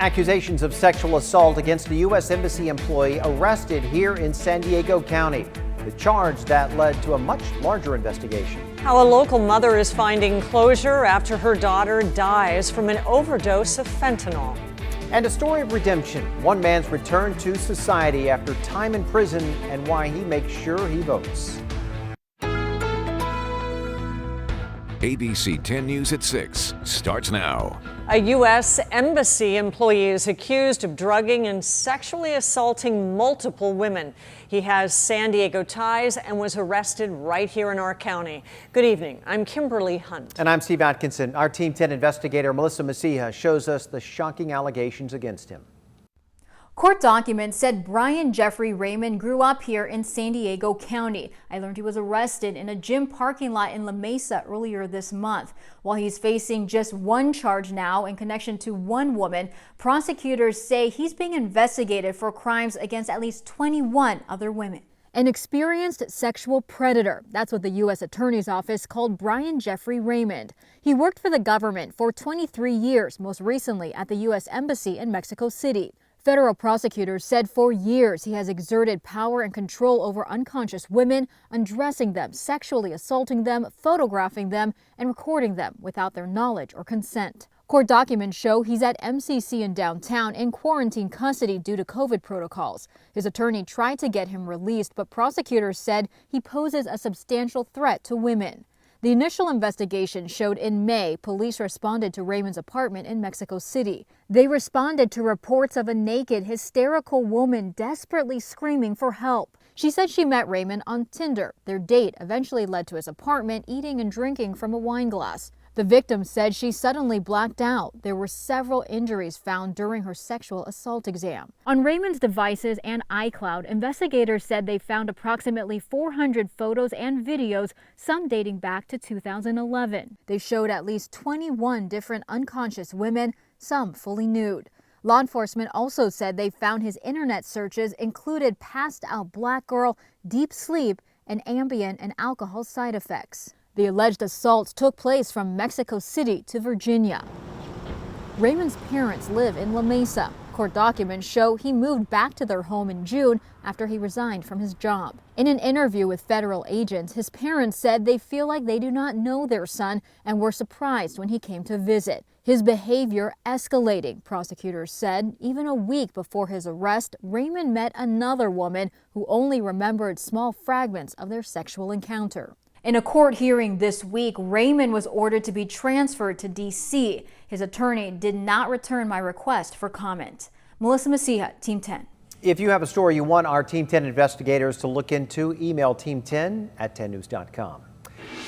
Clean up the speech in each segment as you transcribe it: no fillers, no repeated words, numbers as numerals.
Accusations of sexual assault against a U.S. Embassy employee arrested here in San Diego County. The charge that led to a much larger investigation. How a local mother is finding closure after her daughter dies from an overdose of fentanyl. And a story of redemption. One man's return to society after time in prison and why he makes sure he votes. ABC 10 News at 6 starts now. A U.S. Embassy employee is accused of drugging and sexually assaulting multiple women. He has San Diego ties and was arrested right here in our county. Good evening. I'm Kimberly Hunt. And I'm Steve Atkinson. Our Team 10 investigator Melissa Messiha shows us the shocking allegations against him. Court documents said Brian Jeffrey Raymond grew up here in San Diego County. I learned he was arrested in a gym parking lot in La Mesa earlier this month. While he's facing just one charge now in connection to one woman, prosecutors say he's being investigated for crimes against at least 21 other women. An experienced sexual predator. That's what the U.S. Attorney's Office called Brian Jeffrey Raymond. He worked for the government for 23 years, most recently at the U.S. Embassy in Mexico City. Federal prosecutors said for years he has exerted power and control over unconscious women, undressing them, sexually assaulting them, photographing them, and recording them without their knowledge or consent. Court documents show he's at MCC in downtown in quarantine custody due to COVID protocols. His attorney tried to get him released, but prosecutors said he poses a substantial threat to women. The initial investigation showed in May, police responded to Raymond's apartment in Mexico City. They responded to reports of a naked, hysterical woman desperately screaming for help. She said she met Raymond on Tinder. Their date eventually led to his apartment, eating and drinking from a wine glass. The victim said she suddenly blacked out. There were several injuries found during her sexual assault exam. On Raymond's devices and iCloud, investigators said they found approximately 400 photos and videos, some dating back to 2011. They showed at least 21 different unconscious women, some fully nude. Law enforcement also said they found his internet searches included passed out black girl, deep sleep, and Ambien and alcohol side effects. The alleged assaults took place from Mexico City to Virginia. Raymond's parents live in La Mesa. Court documents show he moved back to their home in June after he resigned from his job. In an interview with federal agents, his parents said they feel like they do not know their son and were surprised when he came to visit. His behavior escalating, prosecutors said. Even a week before his arrest, Raymond met another woman who only remembered small fragments of their sexual encounter. In a court hearing this week, Raymond was ordered to be transferred to D.C. His attorney did not return my request for comment. Melissa Messiha, Team 10. If you have a story you want our Team 10 investigators to look into, email team10@10news.com.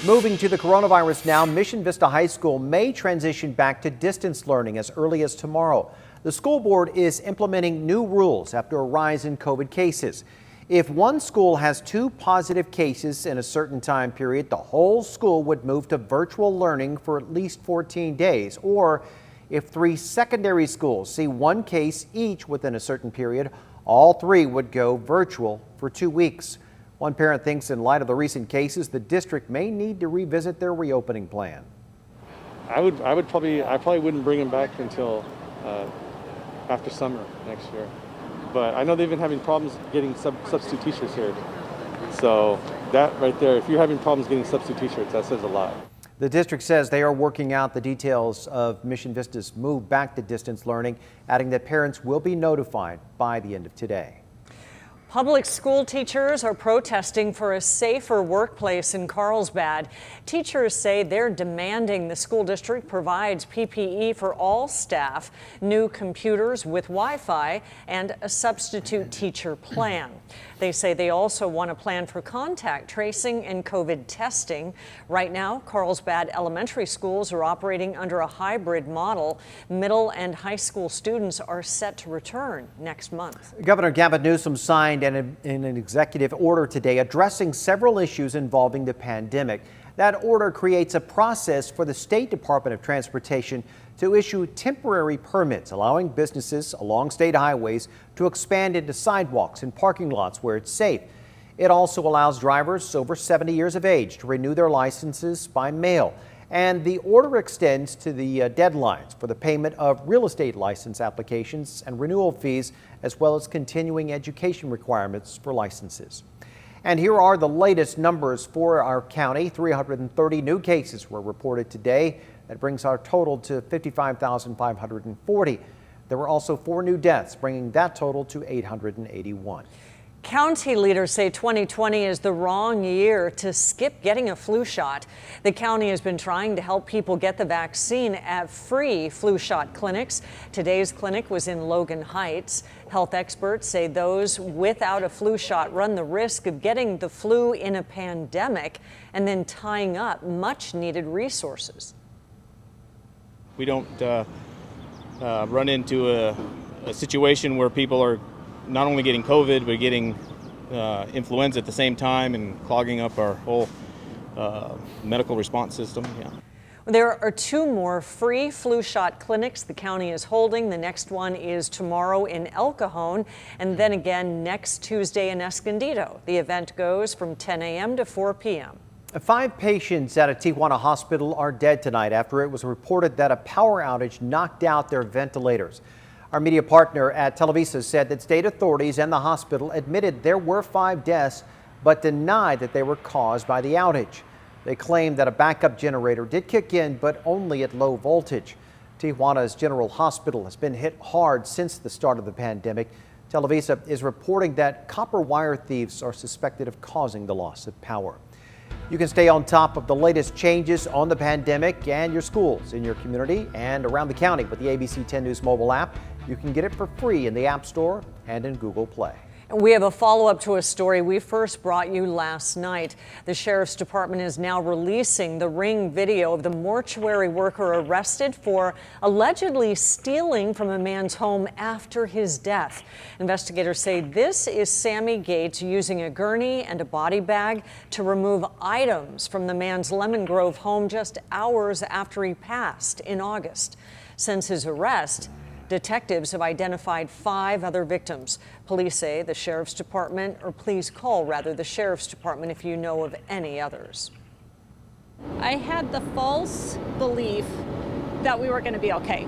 Moving to the coronavirus now, Mission Vista High School may transition back to distance learning as early as tomorrow. The school board is implementing new rules after a rise in COVID cases. If one school has 2 positive cases in a certain time period, the whole school would move to virtual learning for at least 14 days. Or if 3 secondary schools see 1 case each within a certain period, all 3 would go virtual for 2 weeks. One parent thinks in light of the recent cases, the district may need to revisit their reopening plan. I probably wouldn't bring them back until after summer next year. But I know they've been having problems getting substitute teachers here. So that right there, if you're having problems getting substitute teachers, that says a lot. The district says they are working out the details of Mission Vista's move back to distance learning, adding that parents will be notified by the end of today. Public school teachers are protesting for a safer workplace in Carlsbad. Teachers say they're demanding the school district provides PPE for all staff, new computers with Wi-Fi, and a substitute teacher plan. They say they also want a plan for contact tracing and COVID testing. Right now, Carlsbad elementary schools are operating under a hybrid model. Middle and high school students are set to return next month. Governor Gavin Newsom signed an executive order today addressing several issues involving the pandemic. That order creates a process for the State Department of Transportation to issue temporary permits, allowing businesses along state highways to expand into sidewalks and parking lots where it's safe. It also allows drivers over 70 years of age to renew their licenses by mail. And the order extends to the deadlines for the payment of real estate license applications and renewal fees, as well as continuing education requirements for licenses. And here are the latest numbers for our county. 330 new cases were reported today. That brings our total to 55,540. There were also 4 new deaths, bringing that total to 881. County leaders say 2020 is the wrong year to skip getting a flu shot. The county has been trying to help people get the vaccine at free flu shot clinics. Today's clinic was in Logan Heights. Health experts say those without a flu shot run the risk of getting the flu in a pandemic and then tying up much needed resources. We don't run into a situation where people are not only getting COVID, but getting influenza at the same time and clogging up our whole medical response system. Yeah. There are 2 more free flu shot clinics the county is holding. The next one is tomorrow in El Cajon, and then again next Tuesday in Escondido. The event goes from 10 a.m. to 4 p.m. 5 patients at a Tijuana hospital are dead tonight after it was reported that a power outage knocked out their ventilators. Our media partner at Televisa said that state authorities and the hospital admitted there were 5 deaths, but denied that they were caused by the outage. They claimed that a backup generator did kick in, but only at low voltage. Tijuana's General Hospital has been hit hard since the start of the pandemic. Televisa is reporting that copper wire thieves are suspected of causing the loss of power. You can stay on top of the latest changes on the pandemic and your schools in your community and around the county with the ABC 10 News mobile app. You can get it for free in the App Store and in Google Play. We have a follow-up to a story we first brought you last night. The Sheriff's Department is now releasing the Ring video of the mortuary worker arrested for allegedly stealing from a man's home after his death. Investigators say this is Sammy Gates using a gurney and a body bag to remove items from the man's Lemon Grove home just hours after he passed in August. Since his arrest, detectives have identified 5 other victims. Police say the Sheriff's Department, or please call rather the Sheriff's Department if you know of any others. I had the false belief that we were going to be okay.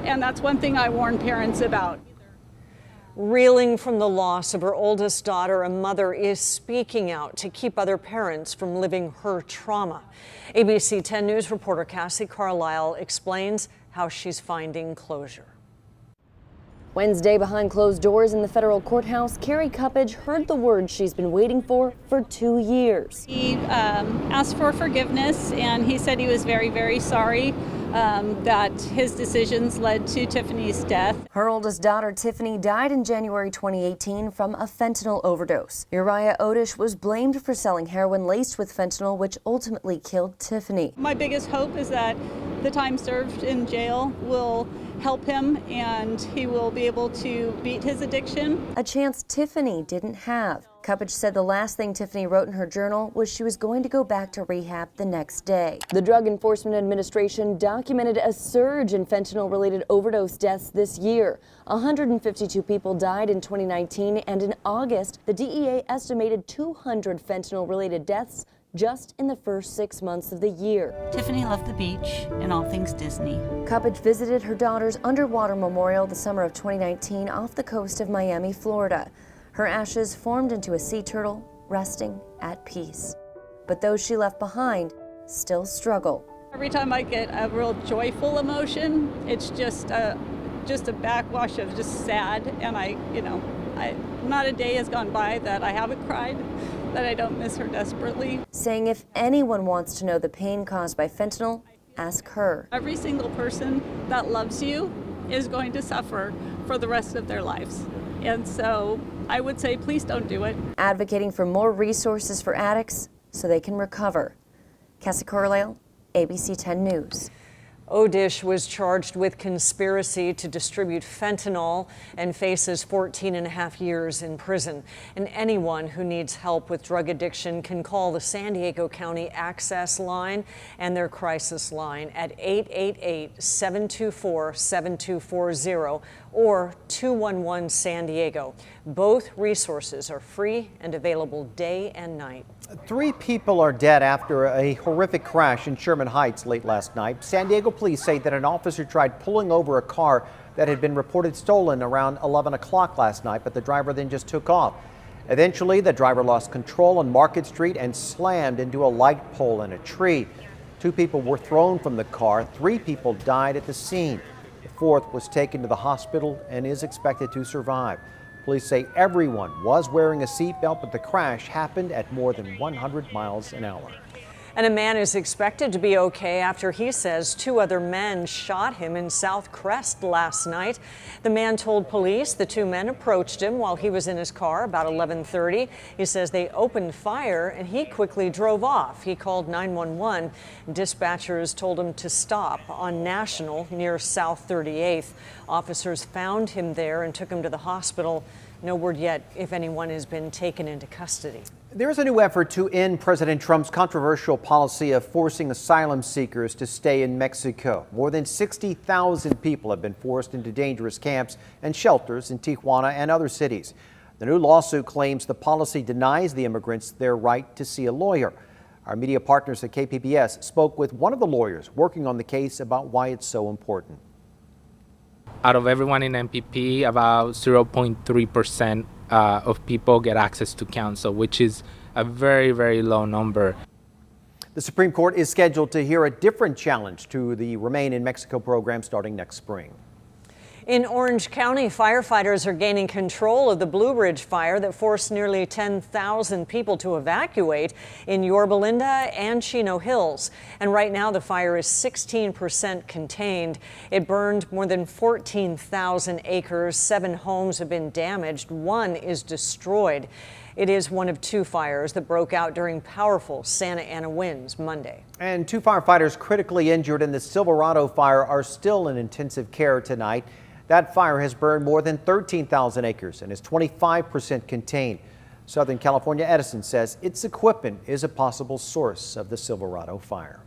And that's one thing I warn parents about. Reeling from the loss of her oldest daughter, a mother is speaking out to keep other parents from living her trauma. ABC 10 News reporter Cassie Carlisle explains how she's finding closure. Wednesday, behind closed doors in the federal courthouse, Carrie Cuppage heard the words she's been waiting for 2 years. He asked for forgiveness, and he said he was very, very sorry that his decisions led to Tiffany's death. Her oldest daughter, Tiffany, died in January 2018 from a fentanyl overdose. Uriah Odish was blamed for selling heroin laced with fentanyl, which ultimately killed Tiffany. My biggest hope is that the time served in jail will help him and he will be able to beat his addiction. A chance Tiffany didn't have. Cuppage said the last thing Tiffany wrote in her journal was she was going to go back to rehab the next day. The Drug Enforcement Administration documented a surge in fentanyl-related overdose deaths this year. 152 people died in 2019, and in August, the DEA estimated 200 fentanyl-related deaths just in the first 6 months of the year. Tiffany loved the beach and all things Disney. Cuppage visited her daughter's underwater memorial the summer of 2019 off the coast of Miami, Florida. Her ashes formed into a sea turtle, resting at peace. But those she left behind still struggle. Every time I get a real joyful emotion, it's just a backwash of just sad, and not a day has gone by that I haven't cried, that I don't miss her desperately. Saying if anyone wants to know the pain caused by fentanyl, ask her. Every single person that loves you is going to suffer for the rest of their lives. And so I would say, please don't do it. Advocating for more resources for addicts so they can recover. Cassie Carlisle, ABC 10 News. Odish was charged with conspiracy to distribute fentanyl and faces 14.5 years in prison. And anyone who needs help with drug addiction can call the San Diego County Access Line and their crisis line at 888-724-7240 or 211 San Diego. Both resources are free and available day and night. 3 people are dead after a horrific crash in Sherman Heights late last night. San Diego police say that an officer tried pulling over a car that had been reported stolen around 11 o'clock last night, but the driver then just took off. Eventually, the driver lost control on Market Street and slammed into a light pole and a tree. 2 people were thrown from the car. 3 people died at the scene. The 4th was taken to the hospital and is expected to survive. Police say everyone was wearing a seatbelt, but the crash happened at more than 100 miles an hour. And a man is expected to be okay after he says 2 other men shot him in South Crest last night. The man told police the 2 men approached him while he was in his car about 11:30. He says they opened fire and he quickly drove off. He called 911. Dispatchers told him to stop on National near South 38th. Officers found him there and took him to the hospital. No word yet if anyone has been taken into custody. There's a new effort to end President Trump's controversial policy of forcing asylum seekers to stay in Mexico. More than 60,000 people have been forced into dangerous camps and shelters in Tijuana and other cities. The new lawsuit claims the policy denies the immigrants their right to see a lawyer. Our media partners at KPBS spoke with one of the lawyers working on the case about why it's so important. Out of everyone in MPP, about 0.3% of people get access to counsel, which is a very, very low number. The Supreme Court is scheduled to hear a different challenge to the Remain in Mexico program starting next spring. In Orange County, firefighters are gaining control of the Blue Ridge fire that forced nearly 10,000 people to evacuate in Yorba Linda and Chino Hills. And right now the fire is 16% contained. It burned more than 14,000 acres. 7 homes have been damaged. 1 is destroyed. It is one of 2 fires that broke out during powerful Santa Ana winds Monday. And 2 firefighters critically injured in the Silverado fire are still in intensive care tonight. That fire has burned more than 13,000 acres and is 25% contained. Southern California Edison says its equipment is a possible source of the Silverado fire.